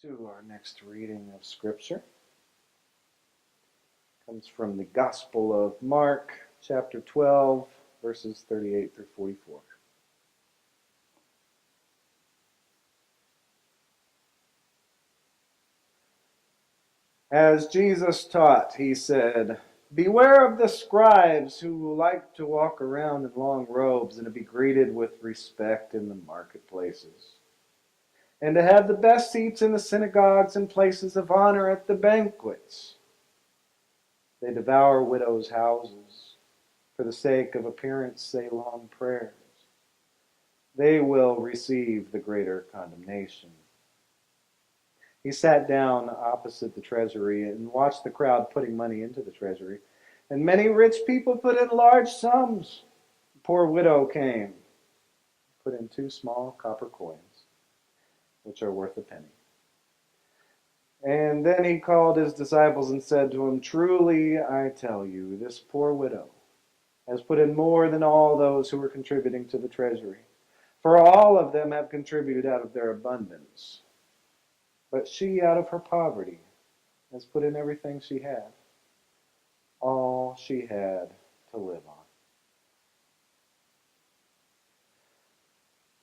To our next reading of Scripture. It comes from the Gospel of Mark, chapter 12, verses 38 through 44. As Jesus taught, he said, "Beware of the scribes who like to walk around in long robes and to be greeted with respect in the marketplaces, and to have the best seats in the synagogues and places of honor at the banquets. They devour widows' houses. For the sake of appearance, say long prayers. They will receive the greater condemnation." He sat down opposite the treasury and watched the crowd putting money into the treasury. And many rich people put in large sums. The poor widow came, put in 2 small copper coins, which are worth a penny. And then he called his disciples and said to them, "Truly I tell you, this poor widow has put in more than all those who were contributing to the treasury. For all of them have contributed out of their abundance. But she, out of her poverty, has put in everything she had, all she had to live on."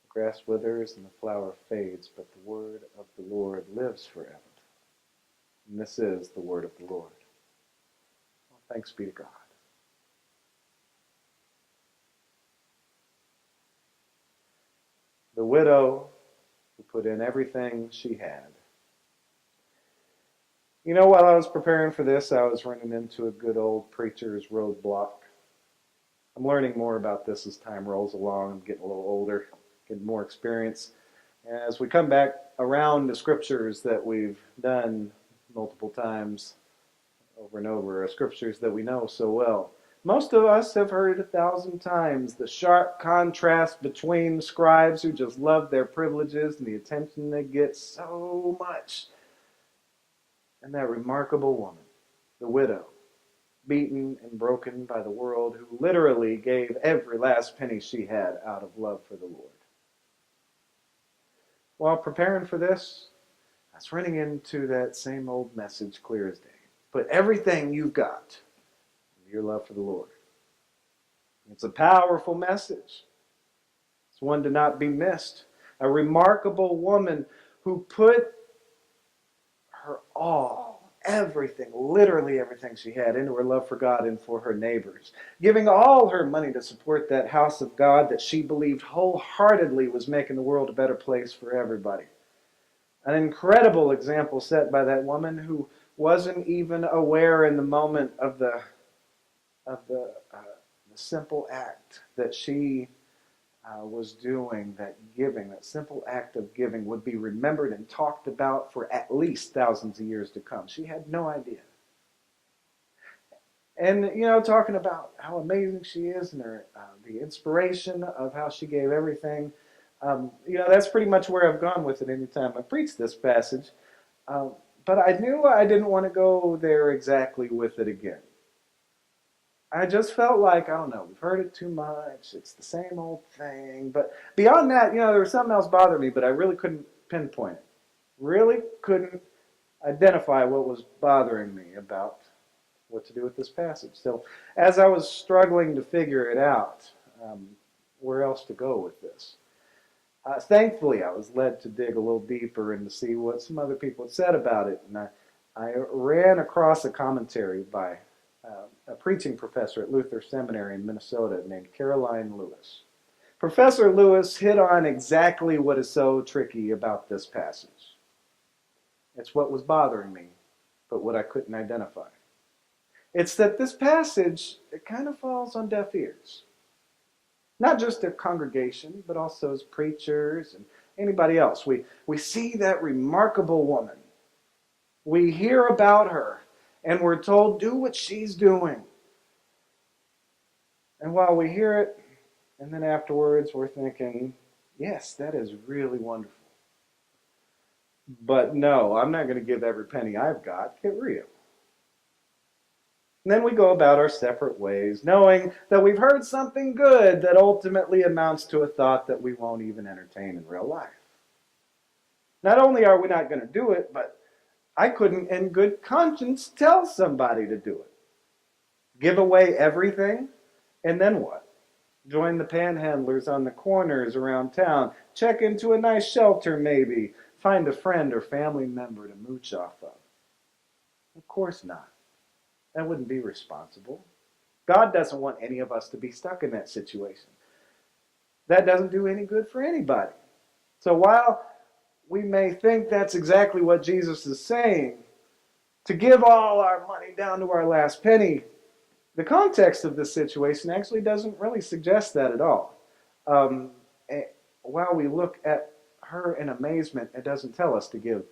The grass withers and the flower fades, but the word of the Lord lives forever. And this is the word of the Lord. Well, thanks be to God. The widow who put in everything she had. You know, while I was preparing for this, I was running into a good old preacher's roadblock. I'm learning more about this as time rolls along. I'm getting a little older, getting more experience. As we come back around the scriptures that we've done multiple times over and over, scriptures that we know so well. Most of us have heard 1,000 times the sharp contrast between scribes who just love their privileges and the attention they get so much, and that remarkable woman, the widow, beaten and broken by the world, who literally gave every last penny she had out of love for the Lord. While preparing for this, I was running into that same old message clear as day. Put everything you've got into your love for the Lord. It's a powerful message. It's one to not be missed. A remarkable woman who put her all, everything, literally everything she had, into her love for God and for her neighbors, giving all her money to support that house of God that she believed wholeheartedly was making the world a better place for everybody. An incredible example set by that woman who wasn't even aware in the moment of the simple act that she was doing, that giving, that simple act of giving would be remembered and talked about for at least thousands of years to come. She had no idea. And, you know, talking about how amazing she is and her, the inspiration of how she gave everything, you know, that's pretty much where I've gone with it anytime I preach this passage. But I knew I didn't want to go there exactly with it again. I just felt like, I don't know, we've heard it too much. It's the same old thing. But beyond that, you know, there was something else bothering me, but I really couldn't pinpoint it. Really couldn't identify what was bothering me about what to do with this passage. So as I was struggling to figure it out, where else to go with this, thankfully I was led to dig a little deeper and to see what some other people had said about it. And I ran across a commentary by a preaching professor at Luther Seminary in Minnesota named Caroline Lewis. Professor Lewis hit on exactly what is so tricky about this passage. It's what was bothering me, but what I couldn't identify. It's that this passage, it kind of falls on deaf ears. Not just a congregation, but also as preachers and anybody else. We see that remarkable woman. We hear about her. And we're told, do what she's doing. And while we hear it, and then afterwards we're thinking, yes, that is really wonderful. But no, I'm not going to give every penny I've got. Get real. And then we go about our separate ways, knowing that we've heard something good that ultimately amounts to a thought that we won't even entertain in real life. Not only are we not going to do it, but I couldn't in good conscience tell somebody to do it. Give away everything, and then what? Join the panhandlers on the corners around town. Check into a nice shelter, maybe. Find a friend or family member to mooch off of. Of course not. That wouldn't be responsible. God doesn't want any of us to be stuck in that situation. That doesn't do any good for anybody. So while we may think that's exactly what Jesus is saying, to give all our money down to our last penny, the context of this situation actually doesn't really suggest that at all. Um, while we look at her in amazement, it doesn't tell us to give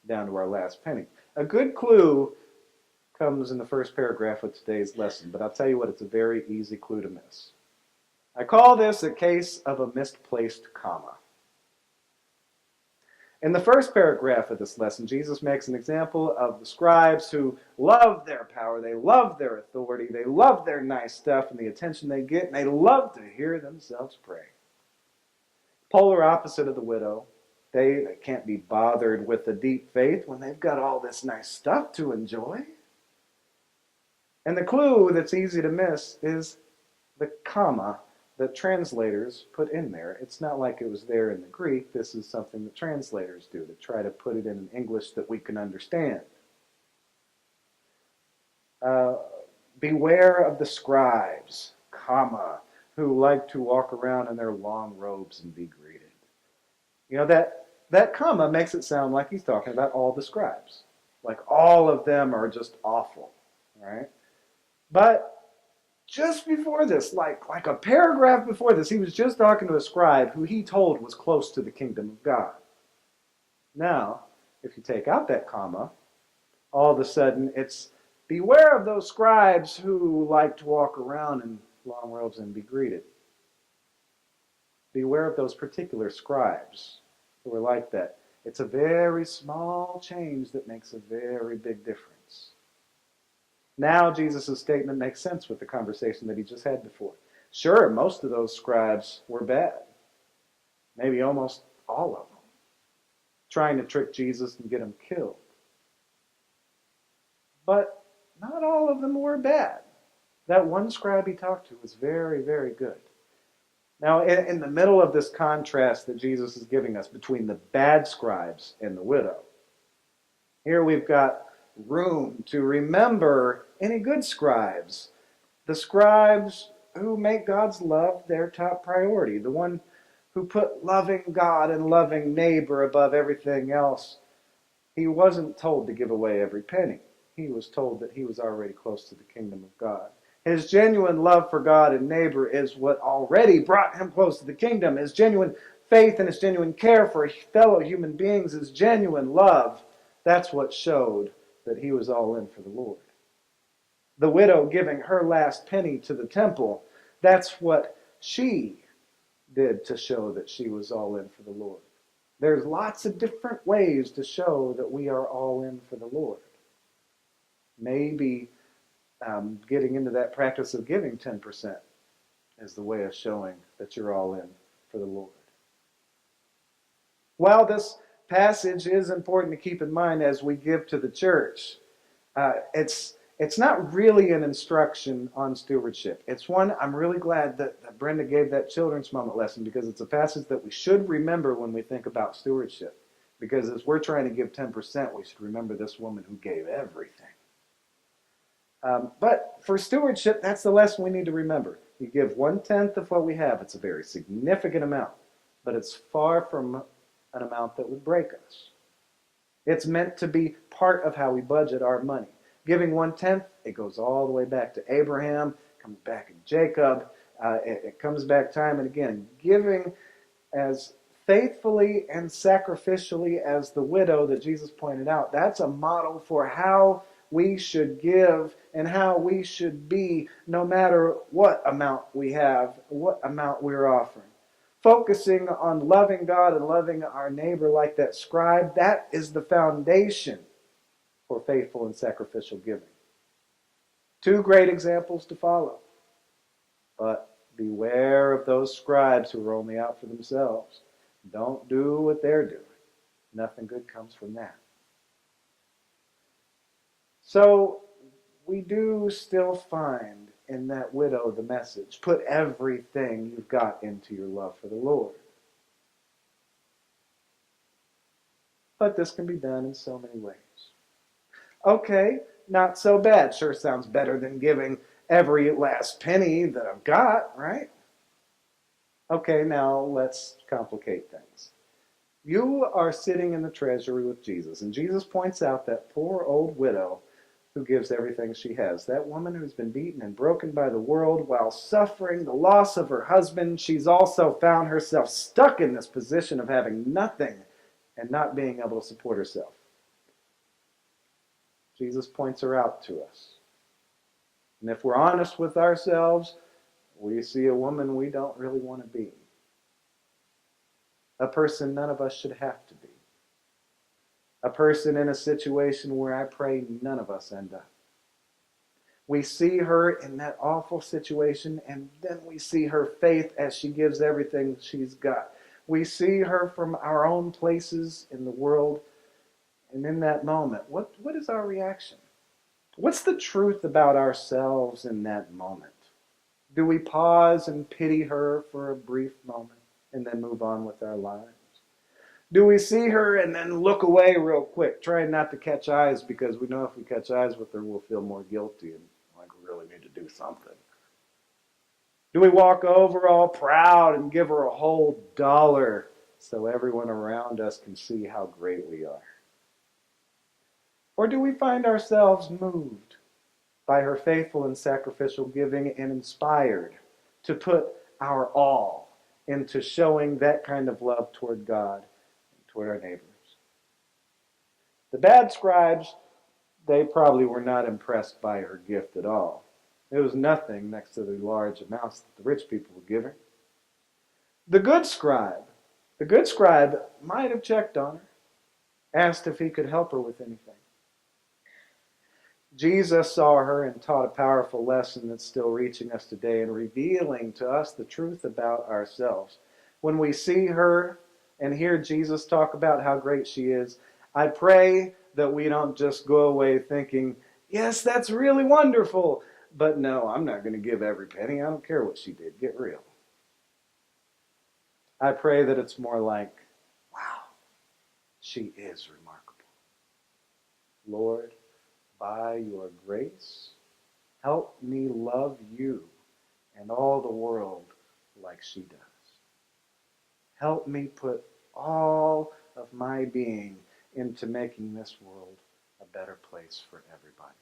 down to our last penny. A good clue comes in the first paragraph of today's lesson, but I'll tell you what, it's a very easy clue to miss. I call this a case of a misplaced comma. In the first paragraph of this lesson, Jesus makes an example of the scribes who love their power, they love their authority, they love their nice stuff and the attention they get, and they love to hear themselves pray. Polar opposite of the widow, they can't be bothered with the deep faith when they've got all this nice stuff to enjoy. And the clue that's easy to miss is the comma that translators put in there. It's not like it was there in the Greek. This is something that translators do to try to put it in an English that we can understand. Beware of the scribes, comma, who like to walk around in their long robes and be greeted. You know, that comma makes it sound like he's talking about all the scribes. Like all of them are just awful, right? But just before this, like a paragraph before this, he was just talking to a scribe who he told was close to the kingdom of God. Now, if you take out that comma, all of a sudden it's beware of those scribes who like to walk around in long robes and be greeted. Beware of those particular scribes who are like that. It's a very small change that makes a very big difference. Now Jesus' statement makes sense with the conversation that he just had before. Sure, most of those scribes were bad. Maybe almost all of them. Trying to trick Jesus and get him killed. But not all of them were bad. That one scribe he talked to was very, very good. Now, in the middle of this contrast that Jesus is giving us between the bad scribes and the widow, here we've got room to remember any good scribes. The scribes who make God's love their top priority. The one who put loving God and loving neighbor above everything else. He wasn't told to give away every penny. He was told that he was already close to the kingdom of God. His genuine love for God and neighbor is what already brought him close to the kingdom. His genuine faith and his genuine care for fellow human beings, his genuine love, that's what showed that he was all in for the Lord. The widow giving her last penny to the temple, that's what she did to show that she was all in for the Lord. There's lots of different ways to show that we are all in for the Lord. Maybe getting into that practice of giving 10% is the way of showing that you're all in for the Lord. While this passage is important to keep in mind as we give to the church, it's not really an instruction on stewardship. It's one I'm really glad that Brenda gave that children's moment lesson, because it's a passage that we should remember when we think about stewardship. Because as we're trying to give 10%, we should remember this woman who gave everything. But for stewardship, that's the lesson we need to remember. You give 1/10 of what we have. It's a very significant amount, but it's far from an amount that would break us. It's meant to be part of how we budget our money. Giving 1/10, it goes all the way back to Abraham, comes back to Jacob, it comes back time and again. Giving as faithfully and sacrificially as the widow that Jesus pointed out, that's a model for how we should give and how we should be, no matter what amount we have, what amount we're offering. Focusing on loving God and loving our neighbor like that scribe, that is the foundation for faithful and sacrificial giving. Two great examples to follow. But beware of those scribes who are only out for themselves. Don't do what they're doing. Nothing good comes from that. So we do still find in that widow the message: put everything you've got into your love for the Lord. But this can be done in so many ways. Okay, not so bad. Sure sounds better than giving every last penny that I've got, right? Okay, now let's complicate things. You are sitting in the treasury with Jesus, and Jesus points out that poor old widow who gives everything she has. That woman who's been beaten and broken by the world while suffering the loss of her husband. She's also found herself stuck in this position of having nothing and not being able to support herself. Jesus points her out to us. And if we're honest with ourselves, we see a woman we don't really want to be. A person none of us should have to be. A person in a situation where I pray none of us end up. We see her in that awful situation, and then we see her faith as she gives everything she's got. We see her from our own places in the world, and in that moment, what is our reaction? What's the truth about ourselves in that moment? Do we pause and pity her for a brief moment and then move on with our lives? Do we see her and then look away real quick, trying not to catch eyes, because we know if we catch eyes with her, we'll feel more guilty and like we really need to do something? Do we walk over all proud and give her a whole dollar so everyone around us can see how great we are? Or do we find ourselves moved by her faithful and sacrificial giving and inspired to put our all into showing that kind of love toward God and toward our neighbors? The bad scribes, they probably were not impressed by her gift at all. It was nothing next to the large amounts that the rich people were giving. The good scribe, the good scribe might have checked on her, asked if he could help her with anything. Jesus saw her and taught a powerful lesson that's still reaching us today and revealing to us the truth about ourselves. When we see her and hear Jesus talk about how great she is, I pray that we don't just go away thinking, yes, that's really wonderful, but no, I'm not going to give every penny. I don't care what she did. Get real. I pray that it's more like, wow, she is remarkable. Lord, by your grace, help me love you and all the world like she does. Help me put all of my being into making this world a better place for everybody.